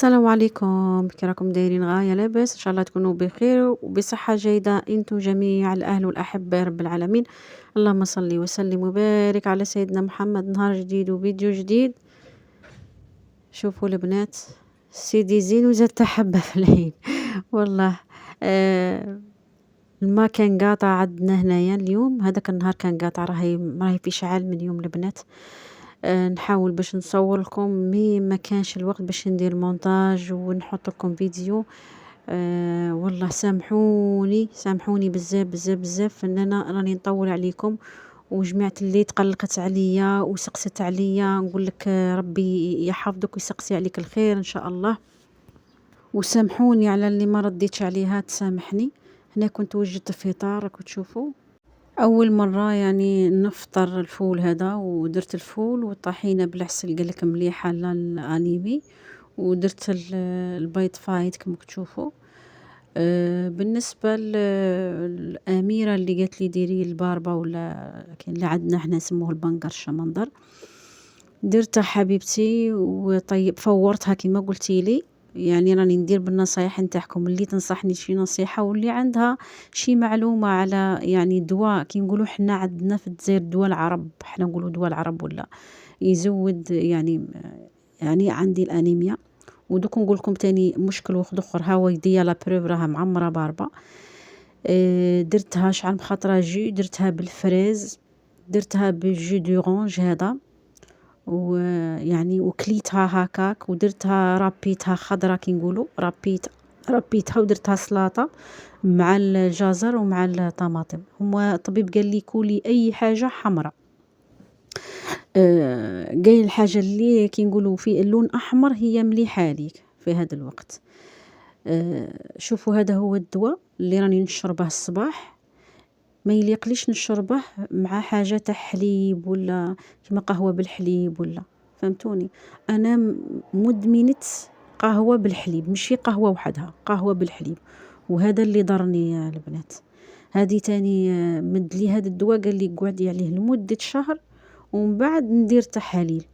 السلام عليكم، كي راكم دايرين؟ غاية لاباس؟ إن شاء الله تكونوا بخير وبصحة جيدة انتم جميع الأهل والأحبة يا رب العالمين. اللهم صل وسلم وبارك على سيدنا محمد. نهار جديد وفيديو جديد. شوفوا البنات، سيدي زين وزاد تحبة في العين والله. آه الماء كان قاطع عندنا هنايا اليوم، هذاك النهار كان قاطع، راهي في شعال من يوم البنات. نحاول باش نصور لكم مي ما كانش الوقت باش ندير مونتاج ونحط لكم فيديو. والله سامحوني سامحوني بزاف بزاف بزاف ان انا راني نطول عليكم، وجماعة اللي تقلقت عليا وسقست عليا نقول لك ربي يحفظك ويسقسي عليك الخير ان شاء الله. وسامحوني على اللي ما رديتش عليها، تسامحني. هنا كنت وجدت الفطار راكم تشوفوا، اول مره يعني نفطر الفول هذا، ودرت الفول والطحينه بالعسل قالك مليحه للانيمي، ودرت البيض فايت كما تشوفوا. بالنسبه الاميره اللي قالت لي ديري الباربه، ولا كاين اللي عندنا احنا نسموه البنقر الشمندر، درتها حبيبتي وطيب فورتها كما قلتي لي. يعني راني ندير بالنصايح نتاعكم، اللي تنصحني شي نصيحة واللي عندها شي معلومة على يعني دواء كي نقولوا حنا عندنا في الجزائر دواء العرب، حنا نقولوا دواء العرب ولا يزود يعني عندي الانيميا. ودوك نقول لكم تاني مشكل واحد اخر، ها هو يديا لا بروف راها معمره باربه. درتها شحال مخاطره جو، درتها بالفريز، درتها بالجو دورانج هذا، ويعني وكليتها هكاك، ودرتها رابيتها خضرا كي نقولوا ربيتها ودرتها سلاطه مع الجزر ومع الطماطم. هو الطبيب قال لي كولي اي حاجه حمراء. قايل الحاجه اللي كي نقولوا في اللون احمر هي مليحه ليك في هذا الوقت. شوفوا هذا هو الدواء اللي راني نشربه الصباح. ما يليقليش نشربه مع حاجه تاع حليب ولا كيما قهوه بالحليب ولا، فهمتوني؟ انا مدمنه قهوه بالحليب، ماشي قهوه وحدها، قهوه بالحليب. وهذا اللي ضرني يا البنات. هذه تاني مد لي هذا الدواء، قال لي قعدي عليه لمده شهر ومن بعد ندير تحاليل.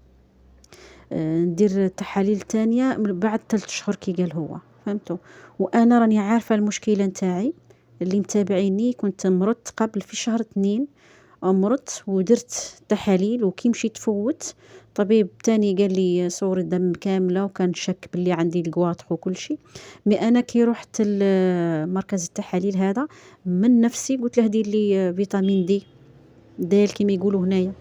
ندير تحاليل تانية من بعد 3 شهور كي قال هو، فهمتوا؟ وانا راني عارفه المشكله نتاعي. اللي متابعيني كنت مرضت قبل في شهر 2، مرضت ودرت تحاليل وكي مشيت تفوت طبيب تاني قال لي صورة دم كاملة، وكان شك باللي عندي القواطح وكل شيء. مي انا كي رحت مركز التحاليل هذا من نفسي قلت له دير لي فيتامين دي دال كيما يقولوا هنايا.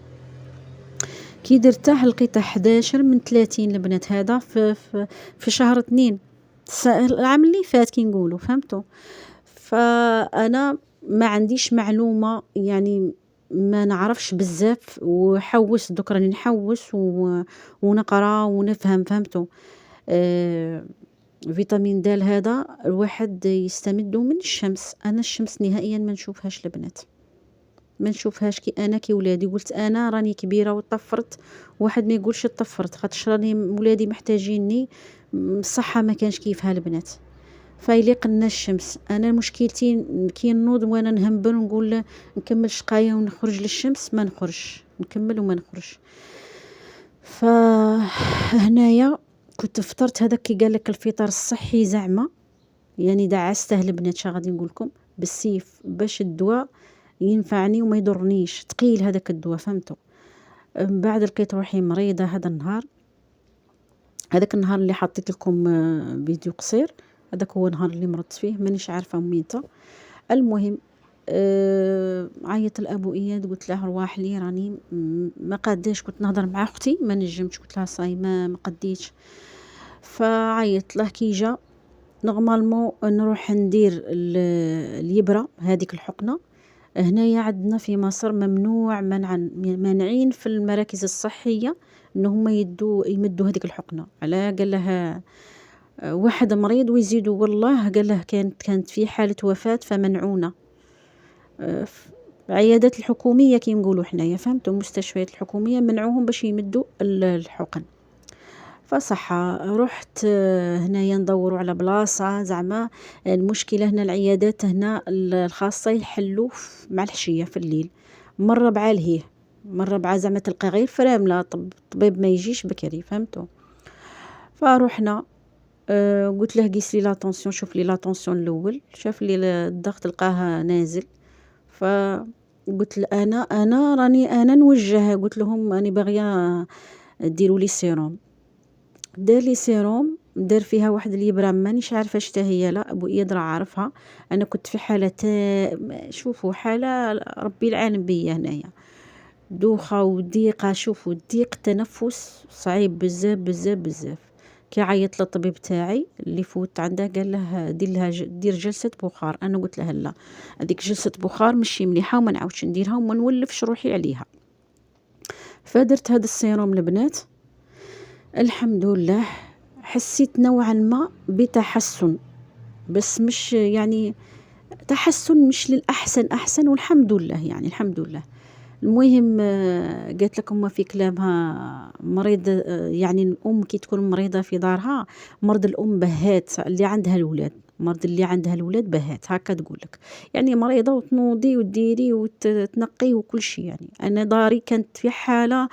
كي درته لقيته 11 من 30 البنات، هذا في شهر 2 العام اللي فات كي نقولوا، فهمتوا؟ فانا ما عنديش معلومه يعني، ما نعرفش بزاف، وحوس دوك راني نحوس ونقرا ونفهم، فهمتوا؟ فيتامين د هذا الواحد يستمد من الشمس. انا الشمس نهائيا ما نشوفهاش البنات، ما نشوفهاش كي انا كي ولادي. قلت انا راني كبيره وطفرت، واحد ما يقولش طفرت خاطش راني ولادي محتاجيني. الصحه ما كانش كيفها البنات، فيليق لنا الشمس. انا مشكلتي كي نوض وانا نهمبل ونقول نكمل شقايه ونخرج للشمس، ما نخرج، نكمل وما نخرج. فهنايا كنت فطرت هذاك كي قال لك الفطار الصحي زعما، يعني دعسته البنات شا غادي نقول لكم بالسيف باش الدواء ينفعني وما يضرنيش، ثقيل هذاك الدواء، فهمتوا؟ من بعد لقيت روحي مريضه هذا النهار. هذاك النهار اللي حطيت لكم فيديو قصير، هذاك هو النهار اللي مرضت فيه، مانيش عارفه ميته. المهم عيط لابو اياد، قلت له رواح لي راني ما قاداش، كنت نهضر مع اختي ما نجمتش، قلت لها صايمه ما قديتش. فعيط له كي جا نورمالمون نروح ندير اليبره هذيك الحقنه. هنايا عندنا في مصر ممنوع منعا، مانعين في المراكز الصحيه ان هم يمدوا هذيك الحقنه. على قال له واحد مريض ويزيدوا، والله قال له كانت في حاله وفاه فمنعونا. العيادات الحكوميه كي نقولوا حنايا، فهمتوا؟ المستشفيات الحكوميه منعوهم باش يمدوا الحقن. فصح رحت هنايا ندوروا على بلاصه زعما. المشكله هنا العيادات هنا الخاصه يحلوا مع الحشيه في الليل، مره بع لهيه مره بع زعما تلقى غير فرامله، الطبيب ما يجيش بكري، فهمتوا؟ فروحنا قلت له قيس لي لاتونسيون، شوف لي لاتونسيون الاول، شاف لي الضغط لقاه نازل. فقلت له انا راني انا نوجه، قلت لهم راني باغيه ديروا لي سيروم. دار لي سيروم، دار فيها واحد الإبرة مانيش عارفة اش هي، لا ابو اياد راه عارفها. انا كنت في حالة شوفوا حالة ربي العالم بيا هنايا، دوخة وضيقة. شوفوا ضيق تنفس صعيب بزاف بزاف بزاف. كي عيط للطبيب تاعي اللي فوت عنده قال له دير جلسة بخار. انا قلت له لا، هذيك جلسة بخار ماشي مليحة وما نعاودش نديرها وما نولفش روحي عليها. فدرت هذا السيروم البنات، الحمد لله حسيت نوعا ما بتحسن، بس مش يعني تحسن مش للأحسن أحسن، والحمد لله يعني الحمد لله. المهم قالت لك أمها في كلامها مريض، يعني الأم كي تكون مريضة في دارها، مرض الأم بهات اللي عندها الولاد، مرض اللي عندها الولاد بهات هكا تقولك، يعني مريضة وتنوضي وتديري وتنقي وكل شيء. يعني أنا داري كانت في حالة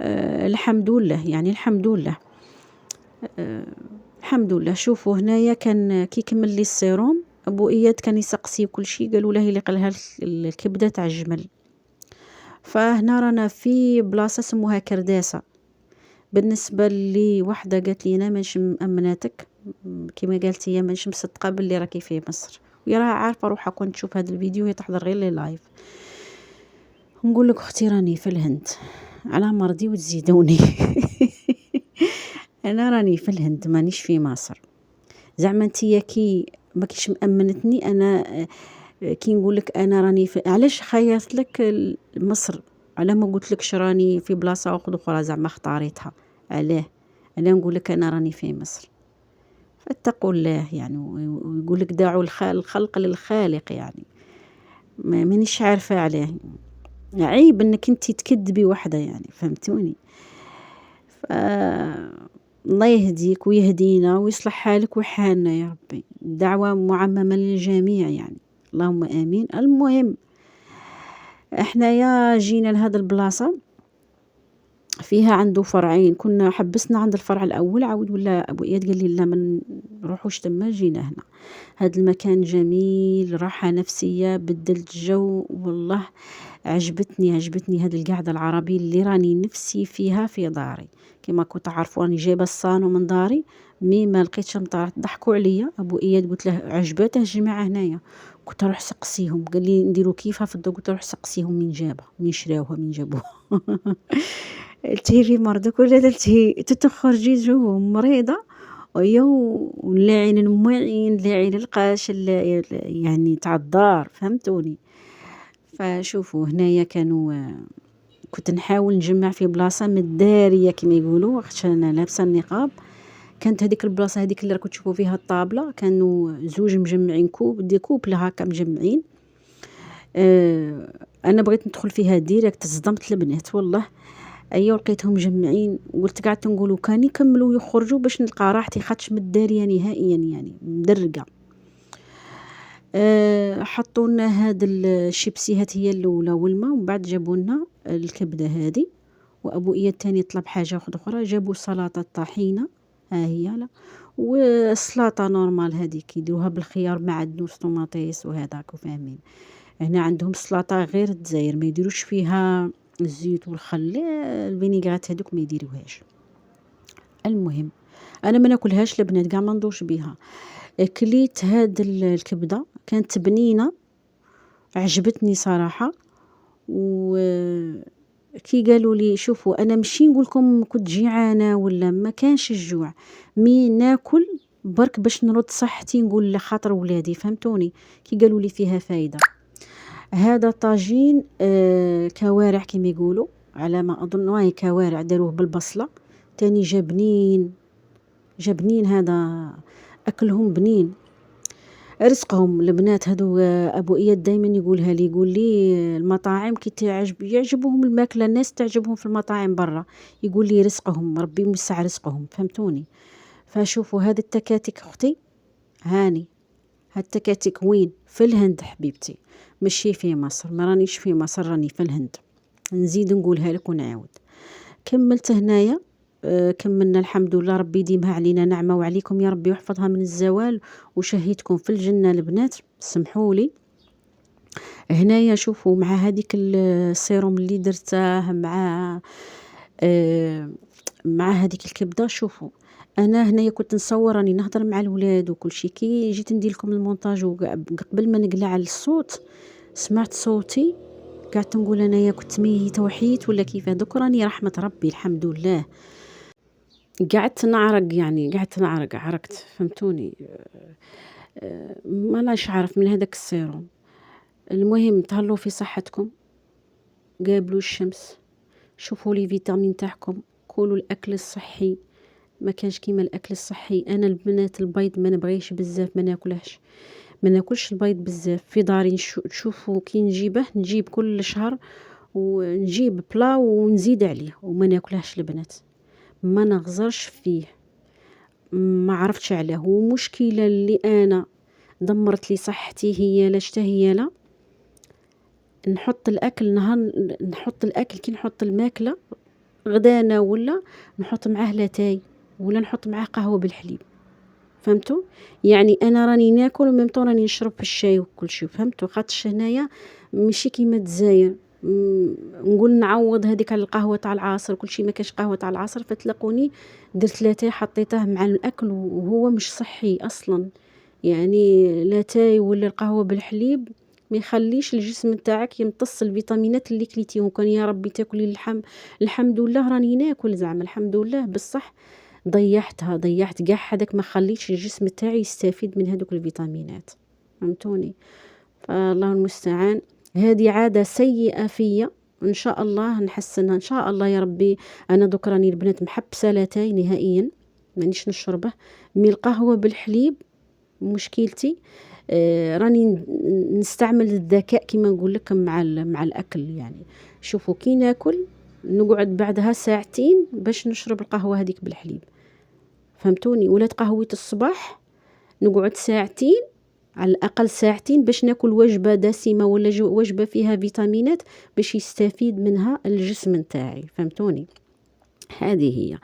الحمد لله يعني الحمد لله. الحمد لله. شوفوا هنايا كان كي كمل لي السيروم، ابو اياد كان يسقسي وكل شيء، قالوا له اللي قالها الكبده تاع الجمل. فهنا رانا في بلاصه سموها كرداسه. بالنسبه لي وحده قالت لي انا مانيش مامناتك، كما قالت هي مانيش مصدقه باللي راكي في مصر، وهي راها عارفه روحها كنت تشوف هذا الفيديو هي تحضر غير لي لايف. نقول لك اختي راني في الهند على مرضي وتزيدوني. انا راني في الهند مانيش في مصر. زعما نتيا كي ماكيش مأمنتني انا، كي نقولك انا راني في، علاش خيرت لك مصر؟ على ما قلتلكش راني في بلاصه اخرى زعما اختاريتها؟ علاه؟ انا نقولك انا راني في مصر. فاتقوا الله يعني، ويقولك دعوا الخلق للخالق. يعني مانيش عارفه علاه، عيب انك انتي تكذبي وحده يعني، فهمتوني؟ الله يهديك ويهدينا ويصلح حالك وحالنا يا ربي. دعوة معممة للجميع يعني، اللهم آمين. المهم احنا يا جينا لهذا البلاصة، فيها عنده فرعين، كنا حبسنا عند الفرع الأول، عاود ولا أبو إياد قال لي لا ما نروحوش تما، جينا هنا. هذا المكان جميل، راحة نفسية، بدلت جو والله. عجبتني هذه القعدة العربية اللي راني نفسي فيها في داري. كما كنت عارفوا راني جايبه الصالون من داري، ما لقيتش مطار، ضحكوا عليا. ابو اياد قلت له عجباته الجماعه هنايا، كنت اروح سقسيهم، قال لي نديروا كيفها في الدار، قلت اروح سقسيهم من جابها من شراوها من جابوها. قلتي مرضك ولا قلتي تتخرجي جو مريضه ويو نلاعين المعين نلاعين القاش يعني تاع الدار، فهمتوني؟ فشوفوا هنايا كانوا كنت نحاول نجمع في بلاصه مداريه كما يقولوا، وقت انا لابسه النقاب. كانت هذيك البلاصه هذيك اللي راكم تشوفوا فيها الطابله، كانوا زوج مجمعين دي كوبل هكا مجمعين. انا بغيت ندخل فيها ديريكت، صدمت البنات والله. ايوا لقيتهم مجمعين، قلت قعدت نقولوا كان يكملوا يخرجوا باش نلقى راحتي، خاطش مداريه نهائيا يعني مدرقه. حطوا لنا هاد الشيبسيات هي الاولى والماء، ومن بعد جابوا لنا الكبده هذه. وابو اياد تاني طلب حاجه اخرى، جابوا سلطه طحينه ها هي، لا والسلطه نورمال هذيك يديروها بالخيار معدنوس طوماطيس وهذاك، وفاهمين. هنا عندهم سلطه غير الجزائر، ما يديروش فيها الزيت والخل، الفينيغرات هذوك ما يديروهاش. المهم انا ما ناكلهاش البنات كاع، ما نضوش بها. كليت هاد الكبده كانت بنينه، عجبتني صراحه. وكي قالوا لي شوفوا انا مشي نقول لكم كنت جيعانه ولا ما كانش الجوع، مي ناكل برك باش نرد صحتي، نقول لخاطر ولادي، فهمتوني؟ كي قالوا لي فيها فايده. هذا طاجين كوارع كما يقولوا، على ما اظن هاي كوارع داروه بالبصله، تاني جا بنين هذا، اكلهم بنين. رزقهم البنات هذو. ابو اياد دائما يقولها لي، يقول لي المطاعم كي يعجبهم الماكله، الناس تعجبهم في المطاعم برا، يقول لي رزقهم ربي يوسع رزقهم، فهمتوني؟ فشوفوا هذه التكاتك اختي هاني، هاد التكاتك وين؟ في الهند حبيبتي، ماشي في مصر، ما رانيش في مصر، راني في الهند. نزيد نقولها لك ونعاود. كملت هنايا كمّلنا الحمد لله، ربي يديمها علينا نعمة وعليكم يا ربي ويحفظها من الزوال ويشهّدكم في الجنة البنات. سمحوا لي. هنايا شوفوا مع هاديك السيروم اللي درته آآ مع هاديك الكبدة، شوفوا أنا هنايا كنت نصور راني نهضر مع الولاد وكل شي، كي جيت ندير لكم المونتاج قبل ما نقلع الصوت سمعت صوتي، قعدت نقول أنايا كنت ميتة وحيت والّا كيفاه، دوك راني رحمة ربي الحمد لله. قعدت نعرق يعني، قعدت نعرق، عرقت فهمتوني. ماناش عارف من هذاك السيروم. المهم تهلاو في صحتكم، قابلوا الشمس، شوفوا لي فيتامين تاعكم، كلوا الأكل الصحي، ما كانش كيما الأكل الصحي. أنا البنات البيض ما نبغيش بزاف، ما ناكلهش، ما ناكلش البيض بزاف في داري. تشوفوا كي نجيبه نجيب كل شهر ونجيب بلا ونزيد عليه وما ناكلهش البنات، ما نغزرش فيه، ما عرفتش علاه. ومشكلة اللي أنا دمرت لي صحتي هي لا شتا هي لا نحط الأكل نهار، نحط الأكل كي نحط الماكلة غدانا ولا نحط معاه لاتاي ولا نحط معاه قهوة بالحليب، فهمتوا؟ يعني أنا راني ناكل وميم طون راني نشرب في الشاي وكل شي، فهمتوا؟ خاطرش هنايا ماشي كيما دزاير. نقول نعوض هذيك على القهوة تاع العصر وكل شي، ما كاش قهوة تاع العصر، فتلاقوني درت لاتاي حطيته مع الأكل وهو مش صحي أصلا. يعني لاتاي ولا القهوة بالحليب ما يخليش الجسم نتاعك يمتص الفيتامينات اللي كليتيهم. كان يا ربي تاكلي اللحم، الحمد لله راني ناكل زعما الحمد لله، بصح ضيعتها، ضيعت قاع هذاك، ما خليتش الجسم تاعي يستفيد من هذوك الفيتامينات، فهمتوني؟ فالله المستعان. هذه عادة سيئة فيا، إن شاء الله نحسنها إن شاء الله يا ربي. أنا دوك راني البنات محبسة لاتاي نهائيا، مانيش نشربه. مي القهوة بالحليب مشكلتي راني نستعمل الذكاء كيما نقول لك مع الأكل يعني. شوفوا كي ناكل نقعد بعدها ساعتين باش نشرب القهوة هذيك بالحليب، فهمتوني؟ ولات قهوة الصباح نقعد ساعتين، على الأقل ساعتين باش ناكل وجبة دسمة ولا وجبة فيها فيتامينات باش يستفيد منها الجسم نتاعي، فهمتوني؟ هذه هي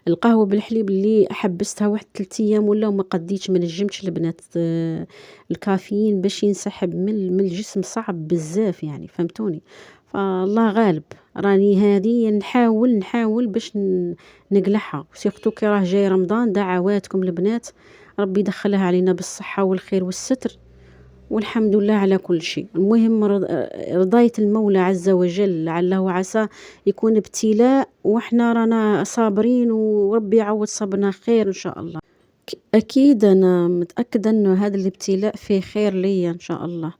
القهوة بالحليب اللي حبستها واحد 3 أيام ولا وما قديتش، ما نجمتش البنات. الكافيين باش ينسحب من الجسم صعب بزاف يعني، فهمتوني؟ فالله غالب. راني هذه نحاول باش نقلعها، سيرتو كي راه جاي رمضان. دعواتكم البنات ربي يدخلها علينا بالصحة والخير والستر، والحمد لله على كل شيء. المهم رضاية المولى عز وجل، لعله وعسى يكون ابتلاء وإحنا رانا صابرين، وربي يعوض صبرنا خير إن شاء الله. أكيد أنا متأكدة إنه هذا الابتلاء فيه خير ليا إن شاء الله.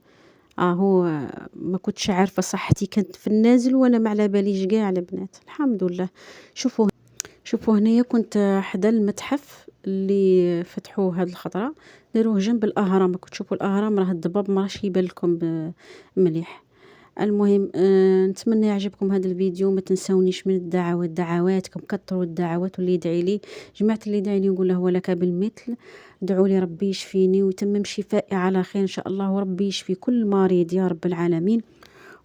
هو ما كنتش عارفة، صحتي كانت في النازل وأنا ما على باليش قاع البنات، الحمد لله. شوفوا هنايا كنت حدا المتحف اللي فتحوه هاد الخطرة، داروه جنب الأهرام. كنت تشوفوا الأهرام راه الضباب ما راهش يبان لكم مليح. المهم نتمنى يعجبكم هذا الفيديو. ما تنسونيش من الدعوات، دعواتكم كثروا الدعوات، واللي يدعي لي جماعة اللي يدعي لي نقول له ولك بالمثل. ادعوا لي ربي يشفيني ويتمم شفائي على خير ان شاء الله، وربي يشفي كل مريض يا رب العالمين.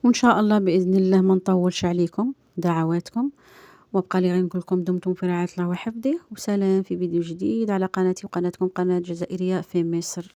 وان شاء الله باذن الله ما نطولش عليكم دعواتكم، وابقى لي غير نقول لكم دمتم في رعاية الله وحفظه، وسلام في فيديو جديد على قناتي وقناتكم قناة جزائرية في مصر.